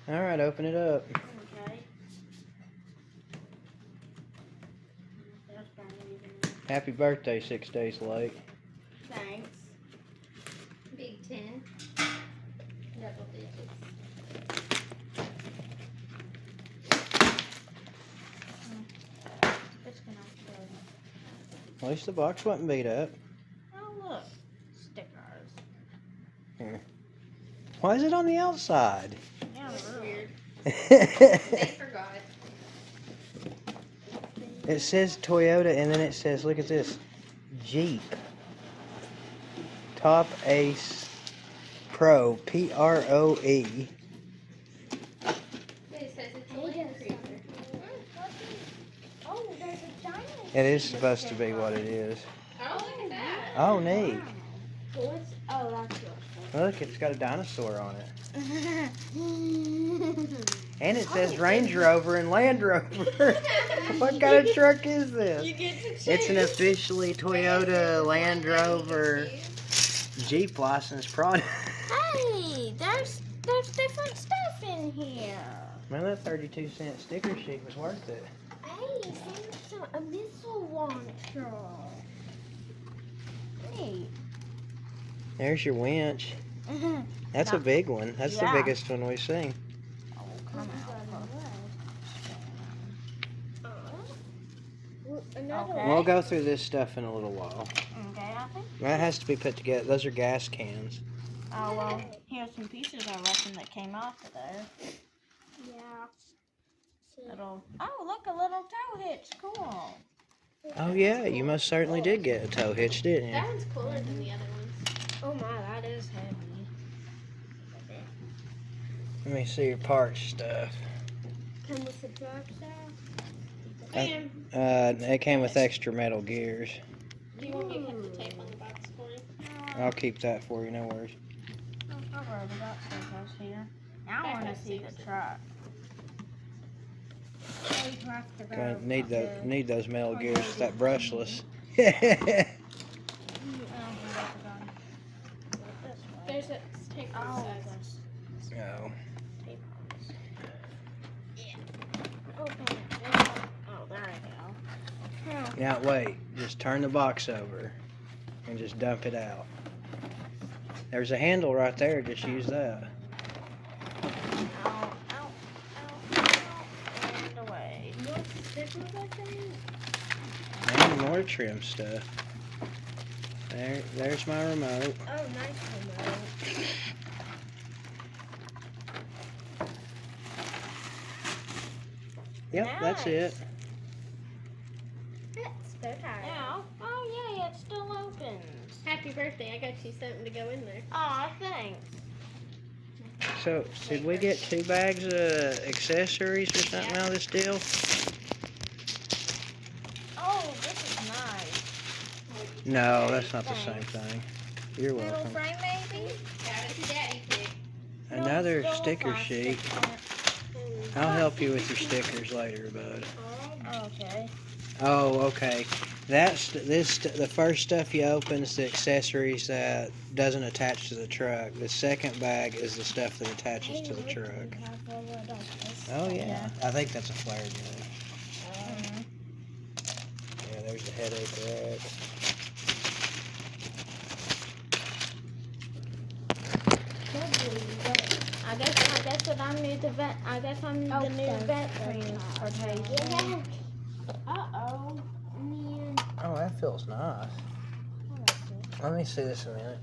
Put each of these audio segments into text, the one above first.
Alright, open it up. Okay. Happy birthday 6 days late. Thanks. Big 10. Double digits. It's gonna At least the box wasn't beat up. Oh, look. Stickers. Here. Why is it on the outside? Yeah, That's really. weird. It They forgot. says Toyota and then it says, look at this, Jeep. Top Ace Pro, P-R-O-E. It says it's a Land Cruiser. Oh, there's a giant. It is supposed to be what it is. Oh, look at that. Oh, neat. What's, oh, that's yours. Look, it's got a dinosaur on it. And it says Range Rover and Land Rover. What kind of truck is this? You get to choose. It's an officially Toyota Land Rover Jeep licensed product. Hey, there's different stuff in here. Man, that 32-cent sticker sheet was worth it. Hey, there's a missile launcher. Hey. There's your winch. That's a big one. That's Yeah. the biggest one we've seen. Oh, come out. Another We'll go through this stuff in a little while. Okay, I think. That has to be put together. Those are gas cans. Oh, well, here's some pieces I reckon that came off of there. Yeah. Little, oh, look, a little tow hitch. Cool. Oh yeah, you most certainly did get a tow hitch, didn't you? That one's cooler than the other ones. Oh my, that is heavy. Let me see your parts stuff. Come with the drive shaft? It came with extra metal gears. Do you want me to put the tape on the box for you? I'll keep that for you, no worries. I've already got stickers here. Now I want to see the truck. Okay, need those metal gears. It's that brushless. There's a tape on the Oh, sides. No. open it. Oh, there we go. Now wait, just turn the box over and just dump it out. There's a handle right there, just use that. Out, and away. And more trim stuff. There's my remote. Oh, nice remote. Yep, that's it. Yeah. Oh, yeah, it still opens. Happy birthday. I got you something to go in there. Aw, thanks. So, did we get 2 bags of accessories or something out of this deal? Oh, this is nice. No, that's not the same thing. You're Little welcome. frame, maybe? Got it to Daddy pick. Another sticker sheet. I'll help you with your stickers later, bud. Okay. Oh, okay. The first stuff you open is the accessories that doesn't attach to the truck. The second bag is the stuff that attaches to the truck. Oh yeah, I think that's a flare gun. Yeah, there's the headache rack. I guess that I need the vet. I guess I need the new vet transportation. Uh-oh. Man. Oh, that feels nice. Let me see this a minute.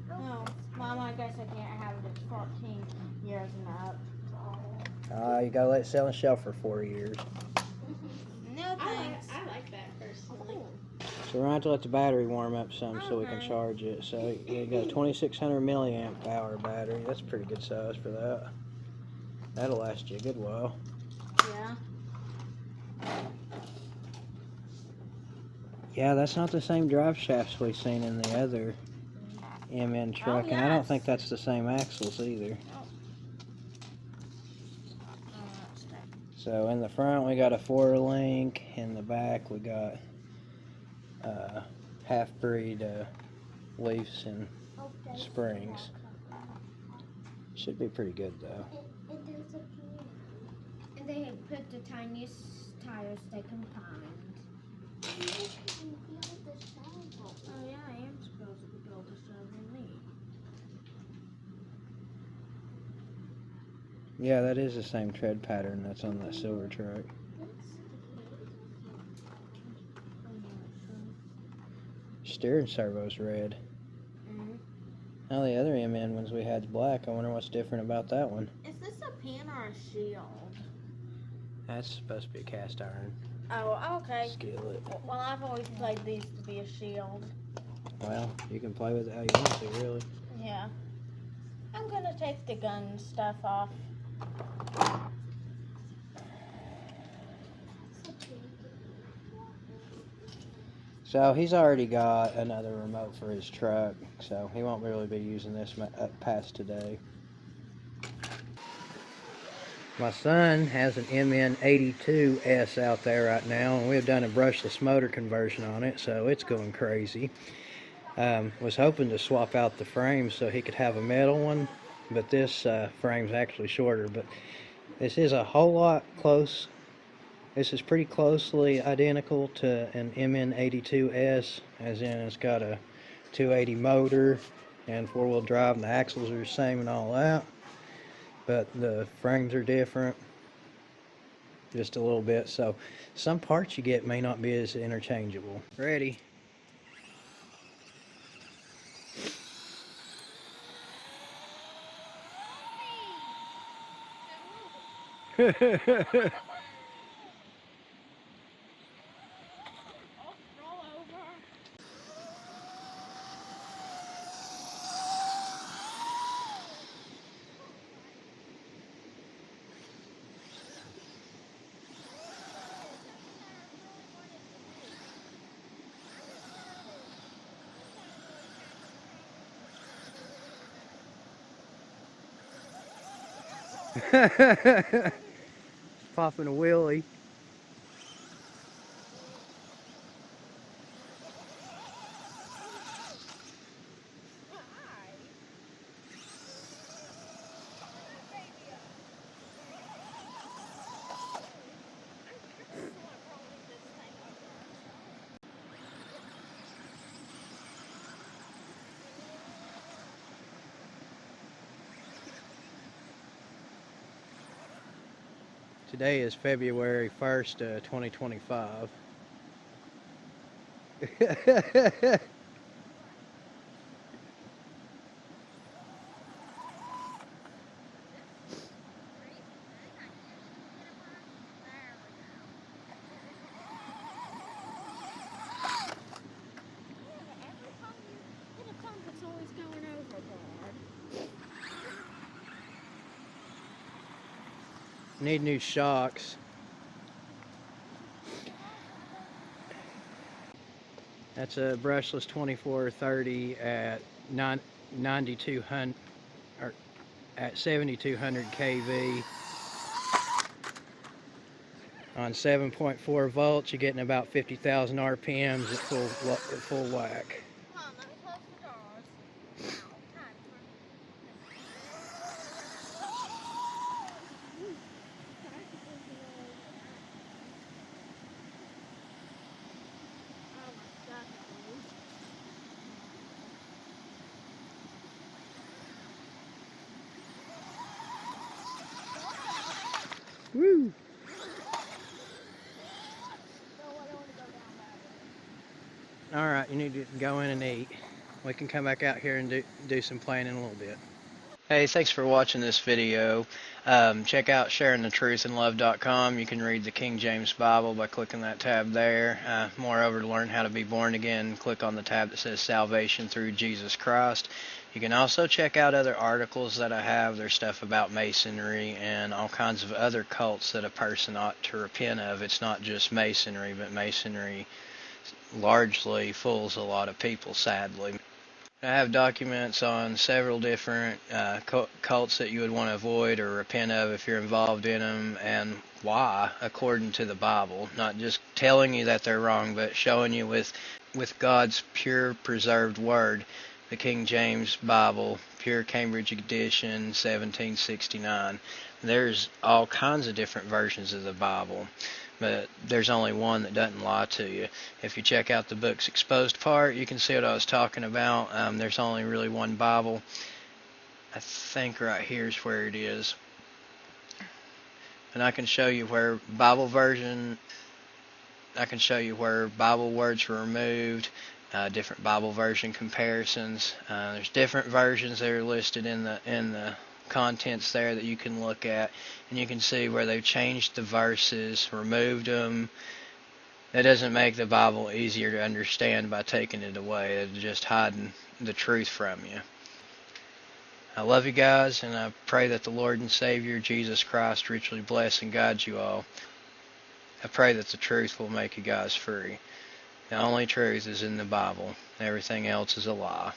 No, Mom, I guess I can't have it. It's 14 years and up. You gotta let it sit on the shelf for 4 years. No thanks. I like that personally. So we're gonna have to let the battery warm up some so we can charge it. So you got a 2600 milliamp hour battery. That's a pretty good size for that. That'll last you a good while. Yeah. Yeah, that's not the same drive shafts we've seen in the other MN truck, and I don't think that's the same axles either. So in the front we got a 4-link, in the back we got half-breed leaves and springs. Should be pretty good though. It disappeared. And they had put the tiniest tires they can find. You can build the shovel. Oh yeah, I am supposed to build a shovel. Neat. Yeah, that is the same tread pattern that's on that silver truck. Steering servo's red. Now the other MN ones we had's black. I wonder what's different about that one. Is this a pin or a shield? That's supposed to be a cast iron Oh, okay. skillet. Well, I've always played these to be a shield. Well, you can play with it how you want to, really. Yeah. I'm gonna take the gun stuff off. So he's already got another remote for his truck, so he won't really be using this past today. My son has an MN82S out there right now, and we've done a brushless motor conversion on it, so it's going crazy. Was hoping to swap out the frame so he could have a metal one, but this frame's actually shorter. But this is a whole lot close. This is pretty closely identical to an MN82S, as in it's got a 280 motor and four-wheel drive, and the axles are the same and all that. But the frames are different just a little bit, so some parts you get may not be as interchangeable. Ready. Popping a wheelie. Today is February 1st, 2025. Need new shocks. That's a brushless 2430 at 9200 or at 7200 kV on 7.4 volts. You're getting about 50,000 RPMs at full whack. Woo! Alright, you need to go in and eat. We can come back out here and do some playing in a little bit. Hey, thanks for watching this video. Check out sharingthetruithandlove.com. You can read the King James Bible by clicking that tab there. Moreover, to learn how to be born again, click on the tab that says Salvation Through Jesus Christ. You can also check out other articles that I have. There's stuff about Masonry and all kinds of other cults that a person ought to repent of. It's not just Masonry, but Masonry largely fools a lot of people, sadly. I have documents on several different cults that you would want to avoid or repent of if you're involved in them, and why, according to the Bible. Not just telling you that they're wrong, but showing you with God's pure, preserved Word, the King James Bible, Pure Cambridge Edition, 1769. There's all kinds of different versions of the Bible, but there's only one that doesn't lie to you. If you check out the book's exposed part, you can see what I was talking about. There's only really one Bible. I think right here is where it is. And I can show you where Bible version, I can show you where Bible words were removed, different Bible version comparisons. There's different versions that are listed in the contents there that you can look at, and you can see where they've changed the verses, removed them. That doesn't make the Bible easier to understand by taking it away. It's just hiding the truth from you. I love you guys, and I pray that the Lord and Savior Jesus Christ richly bless and guide you all. I pray that the truth will make you guys free. The only truth is in the Bible. Everything else is a lie.